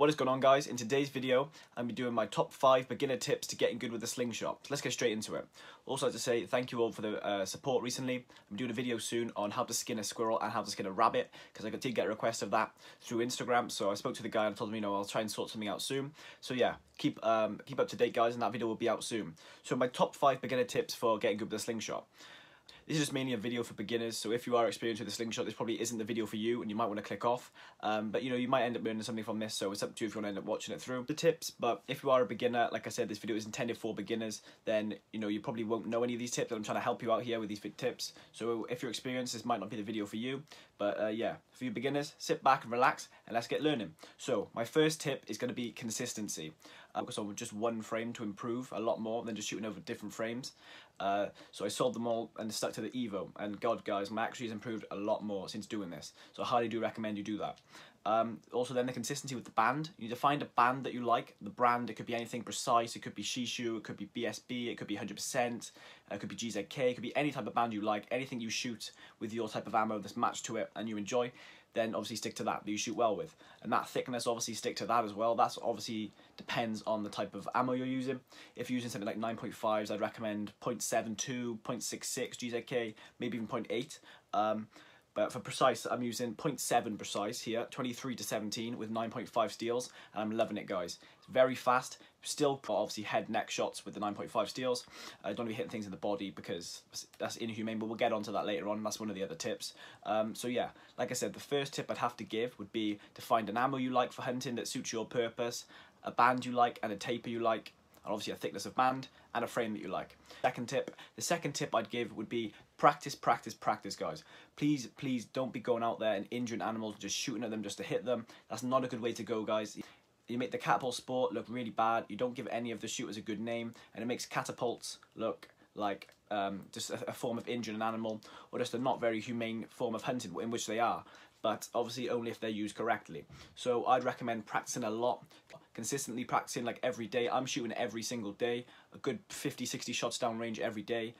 What is going on, guys? In today's video, I'm be doing my top 5 beginner tips to getting good with the slingshot. Let's get straight into it. Also, like to say thank you all for the support recently. I'm doing a video soon on how to skin a squirrel and how to skin a rabbit, because I did get a request of that through Instagram. So I spoke to the guy and told him, I'll try and sort something out soon. So yeah, keep up to date, guys, and that video will be out soon. So my top 5 beginner tips for getting good with the slingshot. This is just mainly a video for beginners, so if you are experienced with the slingshot, this probably isn't the video for you, and you might want to click off. But you might end up learning something from this, so it's up to you if you want to end up watching it through. The tips, but if you are a beginner, like I said, this video is intended for beginners, then you probably won't know any of these tips, and I'm trying to help you out here with these tips. So if you're experienced, this might not be the video for you, but yeah, for you beginners, sit back and relax, and let's get learning. So my first tip is going to be consistency. Focus on just one frame to improve a lot more than just shooting over different frames. So I sold them all and stuck to the Evo, and God, guys, my accuracy has improved a lot more since doing this, so I highly do recommend you do that. Also then the consistency with the band. You need to find a band that you like. The brand, it could be anything precise, it could be Shishu, it could be BSB, it could be 100%, it could be GZK, it could be any type of band you like, anything you shoot with your type of ammo that's matched to it and you enjoy, then obviously stick to that you shoot well with. And that thickness, obviously stick to that as well. That's obviously depends on the type of ammo you're using. If you're using something like 9.5s, I'd recommend 0.72, 0.66 GZK, maybe even 0.8. But for precise, I'm using 0.7 precise here, 23 to 17 with 9.5 steels, and I'm loving it, guys. It's very fast, still obviously head neck shots with the 9.5 steels. I don't be hitting things in the body because that's inhumane, but we'll get onto that later on. That's one of the other tips. So yeah, like I said, the first tip I'd have to give would be to find an ammo you like for hunting that suits your purpose, a band you like and a taper you like, and obviously a thickness of band and a frame that you like. The second tip I'd give would be practice, practice, practice, guys. Please don't be going out there and injuring animals, just shooting at them just to hit them. That's not a good way to go, guys. You make the catapult sport look really bad. You don't give any of the shooters a good name, and it makes catapults look like just a form of injuring an animal, or just a not very humane form of hunting, in which they are, but obviously only if they're used correctly. So I'd recommend practicing a lot, consistently practicing, like every day. I'm shooting every single day, a good 50-60 shots down range every day.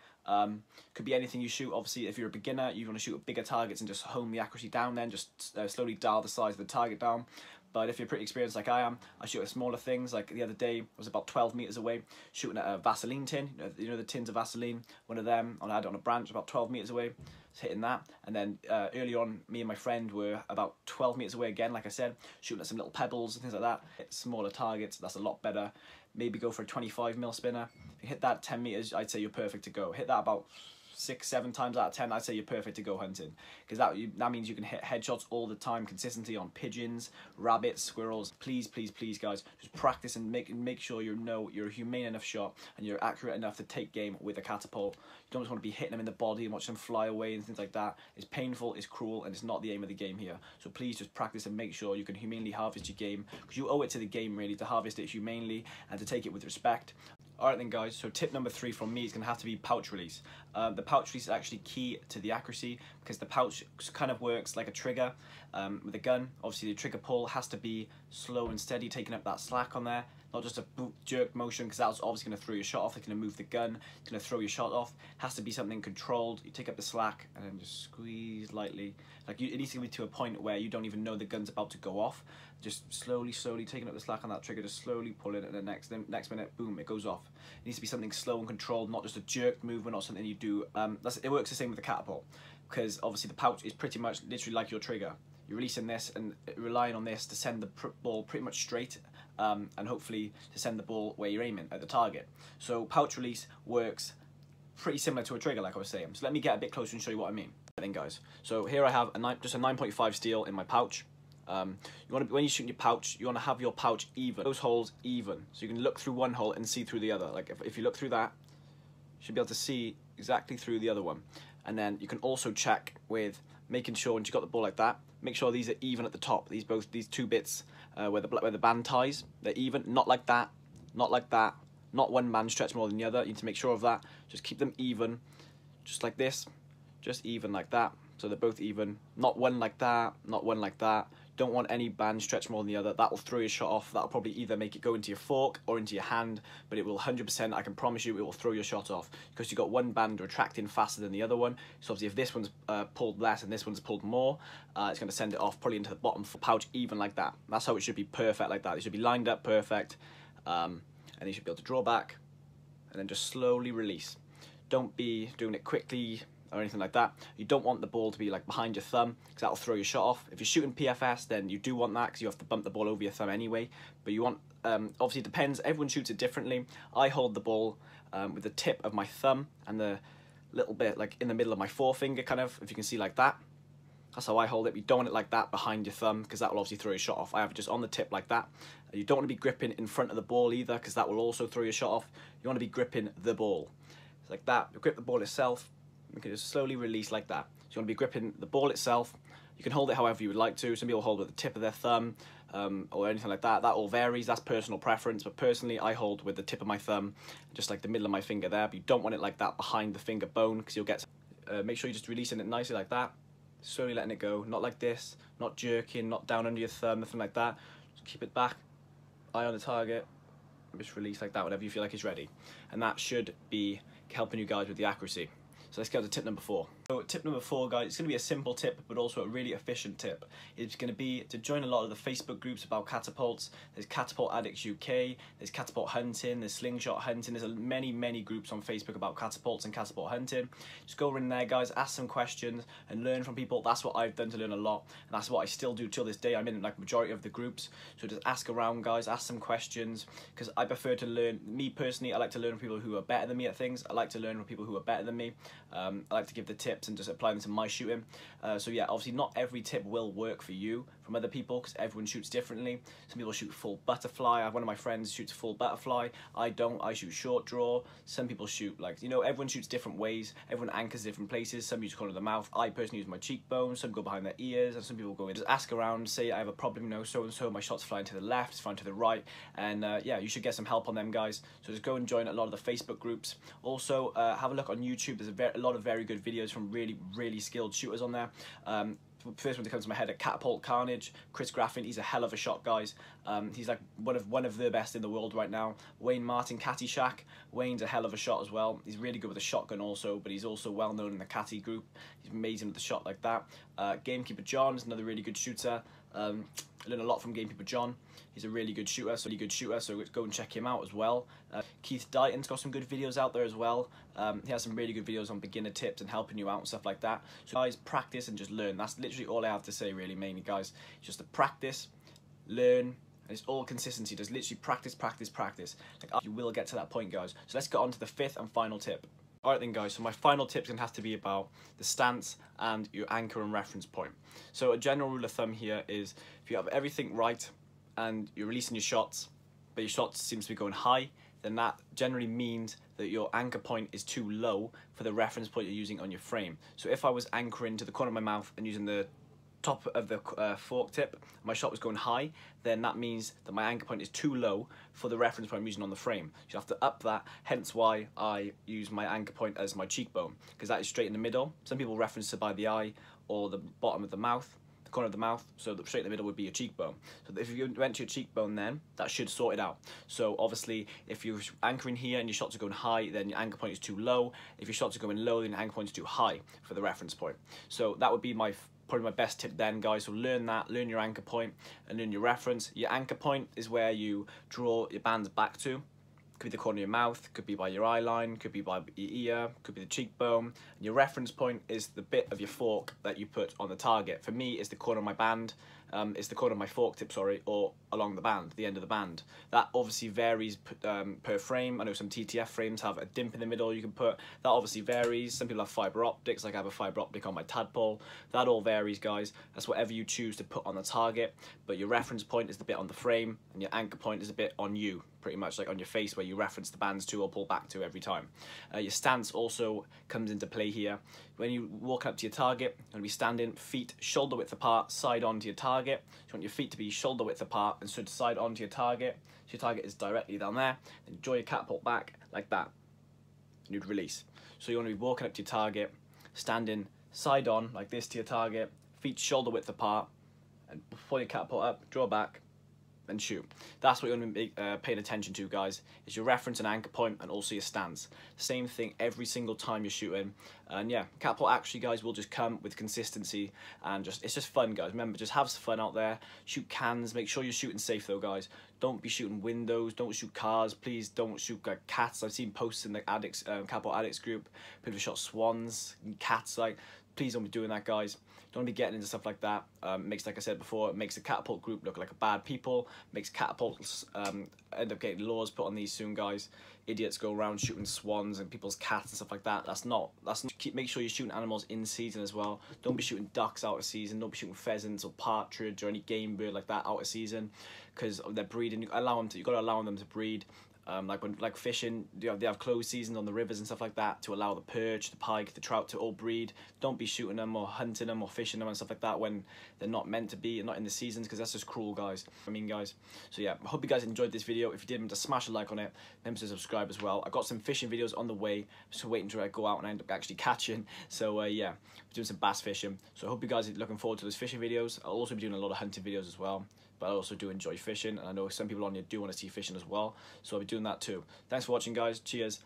Could be anything you shoot. Obviously, if you're a beginner, you want to shoot at bigger targets and just hone the accuracy down, then just slowly dial the size of the target down. But if you're pretty experienced like I am, I shoot at smaller things. Like the other day, I was about 12 meters away, shooting at a Vaseline tin. You know the tins of Vaseline? One of them, I had it on a branch about 12 meters away, hitting that. And then early on, me and my friend were about 12 meters away again, like I said, shooting at some little pebbles and things like that. Hit smaller targets, that's a lot better. Maybe go for a 25mm spinner. If you hit that 10 meters, I'd say you're perfect to go. Hit that about 6-7 times out of 10, I'd say you're perfect to go hunting, because that means you can hit headshots all the time consistently on pigeons, rabbits, squirrels. Please, guys, just practice and make sure you're a humane enough shot and you're accurate enough to take game with a catapult. You don't just want to be hitting them in the body and watch them fly away and things like that. It's painful, it's cruel, and it's not the aim of the game here. So please just practice and make sure you can humanely harvest your game, because you owe it to the game really to harvest it humanely and to take it with respect. Alright then, guys, so tip number 3 from me is going to have to be pouch release. The pouch release is actually key to the accuracy, because the pouch kind of works like a trigger with a gun. Obviously the trigger pull has to be slow and steady, taking up that slack on there, not just a jerk motion, because that's obviously going to throw your shot off. It's going to move the gun, it's going to throw your shot off. It has to be something controlled. You take up the slack and then just squeeze lightly. Like it needs to be to a point where you don't even know the gun's about to go off. Just slowly taking up the slack on that trigger, just slowly pull it, and the next minute, boom, it goes off. It needs to be something slow and controlled, not just a jerked movement or something you do. It works the same with the catapult, because obviously the pouch is pretty much literally like your trigger. You're releasing this and relying on this to send the ball pretty much straight, and hopefully to send the ball where you're aiming at the target. So pouch release works pretty similar to a trigger, like I was saying. So let me get a bit closer and show you what I mean. Then, guys, so here I have just a 9.5 steel in my pouch. When you shoot your pouch, you want to have your pouch even, those holes even, so you can look through one hole and see through the other. Like if you look through that, you should be able to see exactly through the other one. And then you can also check with making sure, once you got the ball like that, make sure these are even at the top. These two bits where the band ties, they're even, not like that, not like that, not one band stretch more than the other. You need to make sure of that. Just keep them even, just like this, just even like that. So they're both even, not one like that, not one like that. Don't want any band stretched more than the other. That will throw your shot off. That'll probably either make it go into your fork or into your hand, but it will 100%, I can promise you, it will throw your shot off because you've got one band retracting faster than the other one. So obviously if this one's pulled less and this one's pulled more, it's going to send it off probably into the bottom pouch even like that. That's how it should be, perfect like that. It should be lined up perfect, and you should be able to draw back and then just slowly release. Don't be doing it quickly or anything like that. You don't want the ball to be like behind your thumb because that'll throw your shot off. If you're shooting PFS, then you do want that because you have to bump the ball over your thumb anyway. But you want, obviously it depends, everyone shoots it differently. I hold the ball with the tip of my thumb and the little bit like in the middle of my forefinger, kind of, if you can see like that. That's how I hold it. You don't want it like that behind your thumb because that will obviously throw your shot off. I have it just on the tip like that. You don't want to be gripping in front of the ball either because that will also throw your shot off. You want to be gripping the ball. It's like that. You grip the ball itself. You can just slowly release like that. So you want to be gripping the ball itself. You can hold it however you would like to. Some people hold it with the tip of their thumb or anything like that. That all varies. That's personal preference. But personally, I hold with the tip of my thumb, just like the middle of my finger there. But you don't want it like that behind the finger bone because you'll get... make sure you're just releasing it nicely like that. Slowly letting it go. Not like this. Not jerking. Not down under your thumb. Nothing like that. Just keep it back. Eye on the target. Just release like that whenever you feel like it's ready. And that should be helping you guys with the accuracy. So let's go to tip number 4. So tip number 4, guys, it's going to be a simple tip, but also a really efficient tip. It's going to be to join a lot of the Facebook groups about catapults. There's Catapult Addicts UK, there's Catapult Hunting, there's Slingshot Hunting. There's many groups on Facebook about catapults and catapult hunting. Just go in there, guys, ask some questions and learn from people. That's what I've done to learn a lot, and that's what I still do till this day. I'm in like majority of the groups, so just ask around, guys, ask some questions, because I prefer to learn. Me personally, I like to learn from people who are better than me at things. I like to learn from people who are better than me. I like to give the tips and just apply them to my shooting. So yeah, obviously not every tip will work for you from other people because everyone shoots differently. Some people shoot full butterfly. I have one of my friends shoots full butterfly. I don't. I shoot short draw. Some people shoot like, you know, everyone shoots different ways. Everyone anchors different places. Some use corner of the mouth. I personally use my cheekbones. Some go behind their ears, and some people go in. Just ask around. Say I have a problem. You know, so and so. My shot's flying to the left, it's flying to the right, and yeah, you should get some help on them, guys. So just go and join a lot of the Facebook groups. Also, have a look on YouTube. There's a lot of very good videos from really skilled shooters on there. First one that comes to my head, at Catapult Carnage, Chris Graffin. He's a hell of a shot, guys. He's like one of the best in the world right now. Wayne Martin, Catty Shack. Wayne's a hell of a shot as well. He's really good with a shotgun also, but he's also well known in the Catty group. He's amazing with the shot like that. Gamekeeper John is another really good shooter. I learned a lot from Gamekeeper John. He's a really good shooter, so go and check him out as well. Keith Dighton's got some good videos out there as well. He has some really good videos on beginner tips and helping you out and stuff like that. So guys, practice and just learn. That's literally all I have to say really, mainly, guys. Just to practice, learn, and it's all consistency. Just literally practice. Like, you will get to that point, guys. So let's get on to the 5th and final tip. Alright then, guys, so my final tip's going to have to be about the stance and your anchor and reference point. So a general rule of thumb here is if you have everything right and you're releasing your shots, but your shots seems to be going high, then that generally means that your anchor point is too low for the reference point you're using on your frame. So if I was anchoring to the corner of my mouth and using the top of the fork tip, my shot was going high, then that means that my anchor point is too low for the reference point I'm using on the frame. So you have to up that, hence why I use my anchor point as my cheekbone, because that is straight in the middle. Some people reference it by the eye or the bottom of the mouth, the corner of the mouth, so the straight in the middle would be your cheekbone. So if you went to your cheekbone, then that should sort it out. So obviously if you're anchoring here and your shots are going high, then your anchor point is too low. If your shots are going low, then your anchor point is too high for the reference point. So that would be probably my best tip then, guys. So learn that, learn your anchor point and learn your reference. Your anchor point is where you draw your bands back to. Could be the corner of your mouth, could be by your eye line, could be by your ear, could be the cheekbone. And your reference point is the bit of your fork that you put on the target. For me, it's the corner of my band, it's the corner of my fork tip, sorry, or along the band, the end of the band. That obviously varies per frame. I know some TTF frames have a dimp in the middle you can put. That obviously varies. Some people have fiber optics, like I have a fiber optic on my tadpole. That all varies, guys. That's whatever you choose to put on the target. But your reference point is the bit on the frame, and your anchor point is the bit on you, pretty much like on your face where you reference the bands to or pull back to every time. Your stance also comes into play here. When you walk up to your target, you're going to be standing feet shoulder width apart, side on to your target. You want your feet to be shoulder width apart and stood side on to your target. So your target is directly down there. Then draw your catapult back like that. And you'd release. So you want to be walking up to your target, standing side on like this to your target, feet shoulder width apart, and before you catapult up, draw back, and shoot. That's what you're going to be paying attention to, guys, is your reference and anchor point, and also your stance. Same thing every single time you're shooting. And yeah, catapult actually, guys, will just come with consistency, and it's just fun, guys. Remember, just have some fun out there. Shoot cans. Make sure you're shooting safe though, guys. Don't be shooting windows. Don't shoot cars. Please don't shoot like cats. I've seen posts in the addicts, catapult addicts group. People have shot swans and cats. Like, please don't be doing that, guys. Don't be getting into stuff like that. Makes, like I said before, it makes the catapult group look like a bad people. Makes catapults end up getting laws put on these soon, guys. Idiots go around shooting swans and people's cats and stuff like that. That's not. Make sure you're shooting animals in season as well. Don't be shooting ducks out of season. Don't be shooting pheasants or partridge or any game bird like that out of season, because they're breeding. You got to allow them to breed. Like fishing, they have closed seasons on the rivers and stuff like that to allow the perch, the pike, the trout to all breed. Don't be shooting them or hunting them or fishing them and stuff like that when they're not meant to be and not in the seasons, because that's just cruel, guys. Guys. So yeah, I hope you guys enjoyed this video. If you did, remember to smash a like on it. Remember to subscribe as well. I got some fishing videos on the way, just waiting to go out and end up actually catching. So yeah, we're doing some bass fishing. So I hope you guys are looking forward to those fishing videos. I'll also be doing a lot of hunting videos as well. But I also do enjoy fishing, and I know some people on here do want to see fishing as well, so I'll be doing that too. Thanks for watching, guys. Cheers.